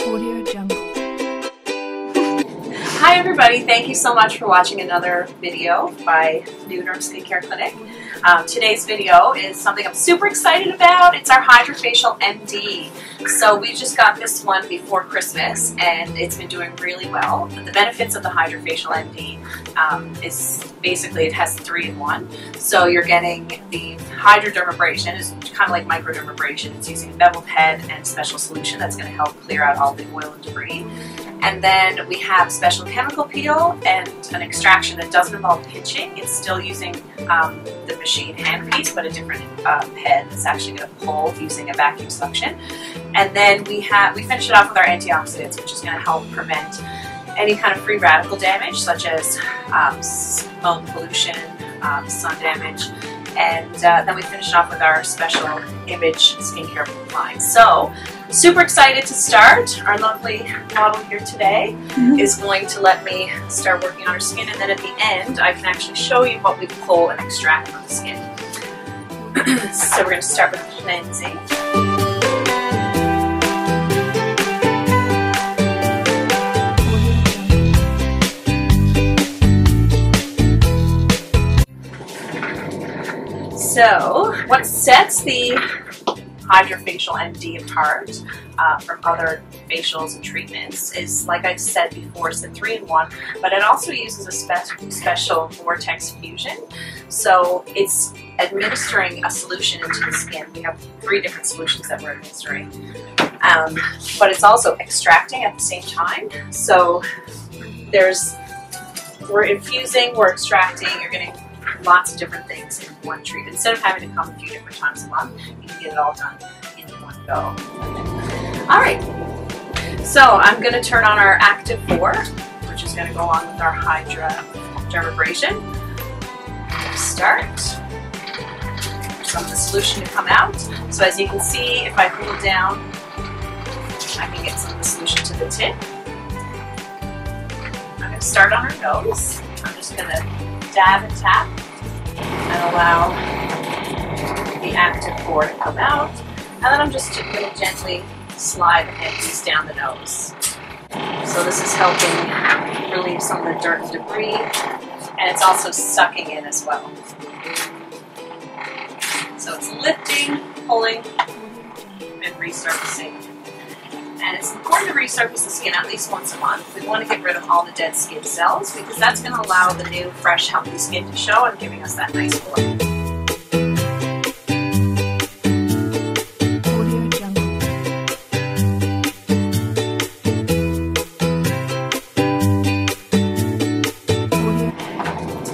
Audio Jungle. Hi everybody, thank you so much for watching another video by Nuderm Skincare Clinic. Today's video is something I'm super excited about. It's our Hydrafacial MD. So we just got this one before Christmas and it's been doing really well. The benefits of the Hydrafacial MD is basically it has 3-in-1. So you're getting the hydrodermabrasion, is kind of like microdermabrasion. It's using a beveled head and special solution that's going to help clear out all the oil and debris. And then we have special chemical peel and an extraction that doesn't involve pinching. It's still using the machine handpiece, but a different head that's actually going to pull using a vacuum suction. And then we finish it off with our antioxidants, which is going to help prevent any kind of free radical damage, such as smoke pollution, sun damage. And then we finish it off with our special image skincare line. So, super excited to start. Our lovely model here today is going to let me start working on her skin, and then at the end I can actually show you what we pull and extract from the skin. So we're going to start with cleansing. So what sets the Hydrafacial MD apart from other facials and treatments is, like I said before, it's the 3-in-1, but it also uses a special vortex fusion. So it's administering a solution into the skin. We have 3 different solutions that we're administering, but it's also extracting at the same time. So we're infusing, we're extracting, you're getting lots of different things in one treatment. Instead of having to come a few different times a month, you can get it all done in one go. Alright, so I'm going to turn on our Active 4, which is going to go on with our hydrodermabrasion. Start. Some of the solution to come out. So as you can see, if I pull down, I can get some of the solution to the tip. I'm going to start on her nose. I'm just going to dab and tap and allow the Active 4 to come out, and then I'm just going to gently slide the handpiece down the nose. So this is helping relieve some of the dirt and debris, and it's also sucking in as well. So it's lifting, pulling, and resurfacing. And it's important to resurface the skin at least once a month. We want to get rid of all the dead skin cells because that's going to allow the new, fresh, healthy skin to show and giving us that nice glow.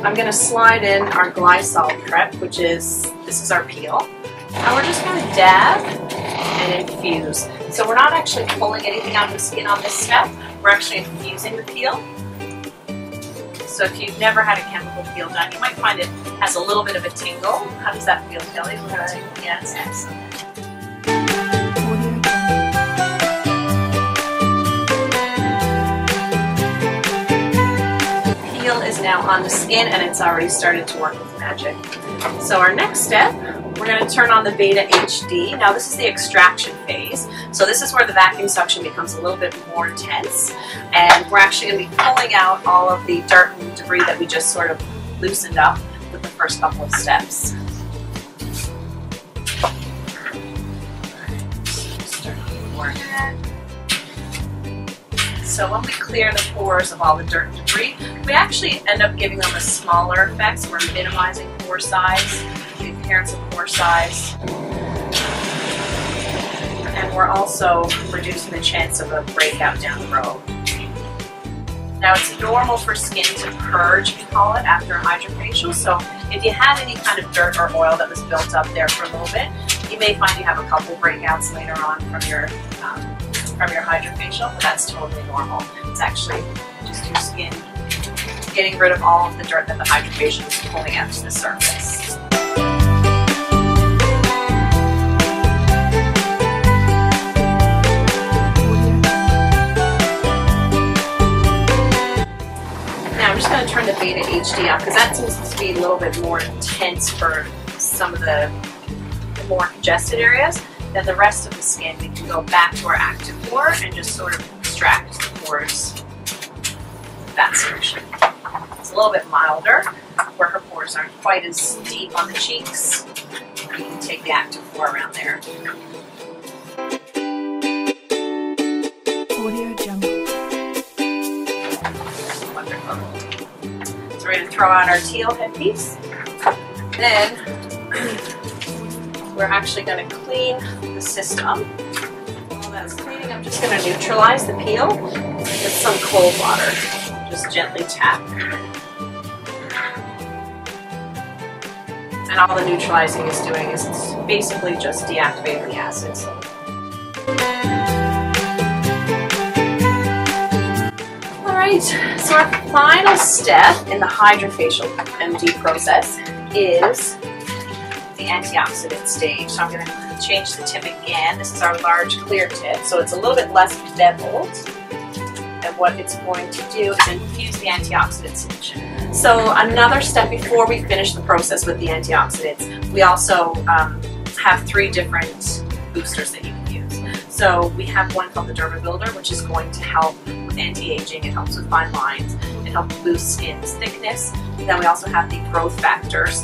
I'm going to slide in our Glycol prep, which is, this is our peel. And we're just going to dab and infuse. So we're not actually pulling anything out of the skin on this step, we're actually infusing the peel. So if you've never had a chemical peel done, you might find it has a little bit of a tingle. How does that feel, Kelly? Yes, excellent. The peel is now on the skin and it's already started to work with magic. So our next step, we're going to turn on the Beta HD. Now this is the extraction phase. So this is where the vacuum suction becomes a little bit more intense. And we're actually going to be pulling out all of the dirt and debris that we just sort of loosened up with the first couple of steps. So when we clear the pores of all the dirt and debris, we actually end up giving them a smaller effect. So we're minimizing pore size, the appearance of pore size. And we're also reducing the chance of a breakout down the road. Now it's normal for skin to purge, we call it, after a hydrofacial. So if you had any kind of dirt or oil that was built up there for a little bit, you may find you have a couple breakouts later on from your hydrofacial, but that's totally normal. It's actually just your skin getting rid of all of the dirt that the hydrofacial is pulling out to the surface. Now I'm just going to turn the Beta HD off because that seems to be a little bit more intense for some of the more congested areas. then the rest of the skin, we can go back to our active pore and just sort of extract the pores, that solution. It's a little bit milder, where her pores aren't quite as deep on the cheeks. You can take the active pore around there. Audio Jungle. Wonderful. So we're going to throw on our teal headpiece. Then we're actually going to clean the system. While that's cleaning, I'm just going to neutralize the peel with some cold water. Just gently tap. And all the neutralizing is doing is it's basically just deactivating the acids. Alright, so our final step in the Hydrafacial MD process is the antioxidant stage. So I'm going to change the tip again. This is our large clear tip, so it's a little bit less beveled. And what it's going to do is infuse the antioxidant solution. So another step before we finish the process with the antioxidants, we also have 3 different boosters that you can use. So we have one called the Derma Builder, which is going to help with anti-aging. It helps with fine lines. It helps boost skin's thickness. And then we also have the Growth Factors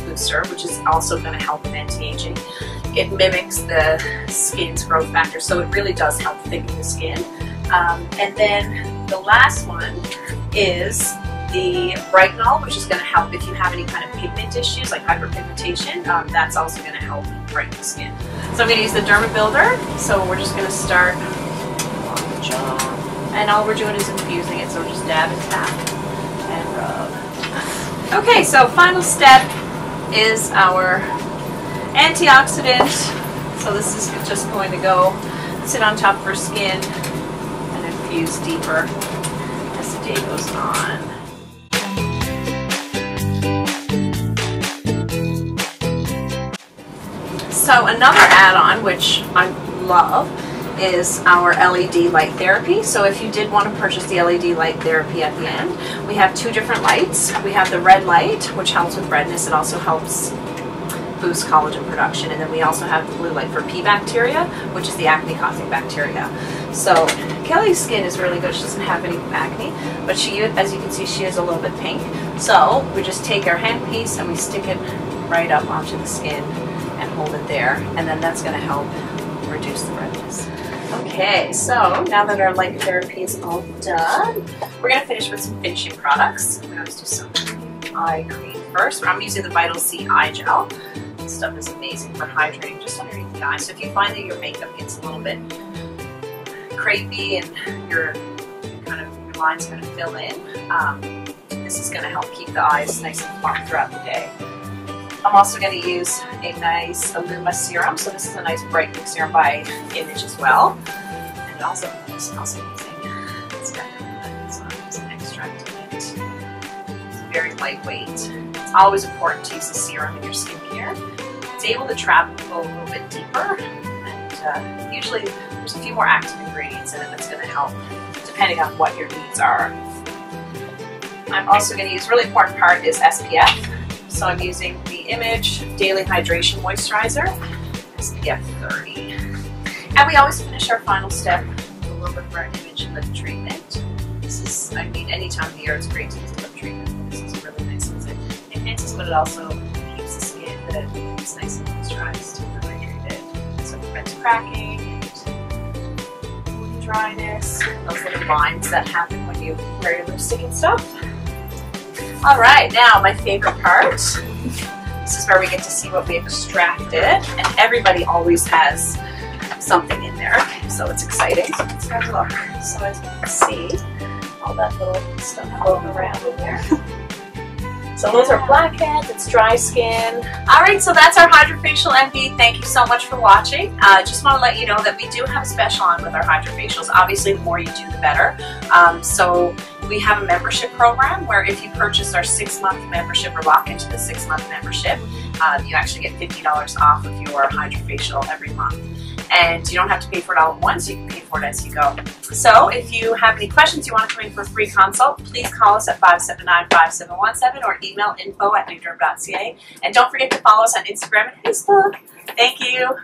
booster, which is also going to help with anti-aging. It mimics the skin's growth factor, so it really does help thicken the skin. And then the last one is the Brightenol, which is going to help if you have any kind of pigment issues like hyperpigmentation. That's also going to help brighten the skin. So I'm going to use the Derma Builder. So we're just going to start on the jaw, and all we're doing is infusing it. So we're just dab and tap and rub. Okay, so final step is our antioxidant. So this is just going to go sit on top of her skin and infuse deeper as the day goes on. So another add-on, which I love, is our LED light therapy. So if you did want to purchase the LED light therapy at the end, we have 2 different lights. We have the red light, which helps with redness. It also helps boost collagen production. And then we also have the blue light for P bacteria, which is the acne-causing bacteria. So Kelly's skin is really good. She doesn't have any acne, but she, as you can see, she is a little bit pink. So we just take our handpiece and we stick it right up onto the skin and hold it there, and then that's going to help reduce the redness. Okay, so now that our light therapy is all done, we're going to finish with some finishing products. I'm going to do some eye cream first. I'm using the Vital C Eye Gel. This stuff is amazing for hydrating just underneath the eye. So if you find that your makeup gets a little bit crepey and your lines kind of fill in, this is going to help keep the eyes nice and plump throughout the day. I'm also going to use a nice Illuma serum. So this is a nice brightening serum by Image as well. And it also smells amazing. It's got some extract in it. It's very lightweight. It's always important to use the serum in your skincare. It's able to travel a little bit deeper. And usually there's a few more active ingredients in it that's going to help depending on what your needs are. I'm also going to use, really important part is SPF. So I'm using the Image Daily Hydration Moisturizer, SPF 30. And we always finish our final step with a little bit of our Image lip treatment. This is, I mean, any time of the year it's great to use a lip treatment. This is a really nice one. It enhances, but it also keeps the skin that it's nice and moisturized and hydrated. So it prevents cracking and dryness, those little lines that happen when you wear your lipstick and stuff. Alright, now my favorite part. This is where we get to see what we extracted, and everybody always has something in there, so it's exciting. So let's have a look. So as you can see, all that little stuff floating around in there. So those are blackheads, it's dry skin. Alright, so that's our Hydrafacial MD. Thank you so much for watching. Just want to let you know that we do have a special on with our Hydrafacials. Obviously, the more you do, the better. So we have a membership program where if you purchase our 6-month membership or lock into the 6-month membership, you actually get $50 off of your Hydrafacial every month. And you don't have to pay for it all at once, you can pay for it as you go. So if you have any questions, you want to come in for a free consult, please call us at 579-5717 or email info@nuderm.ca. And don't forget to follow us on Instagram and Facebook. Thank you.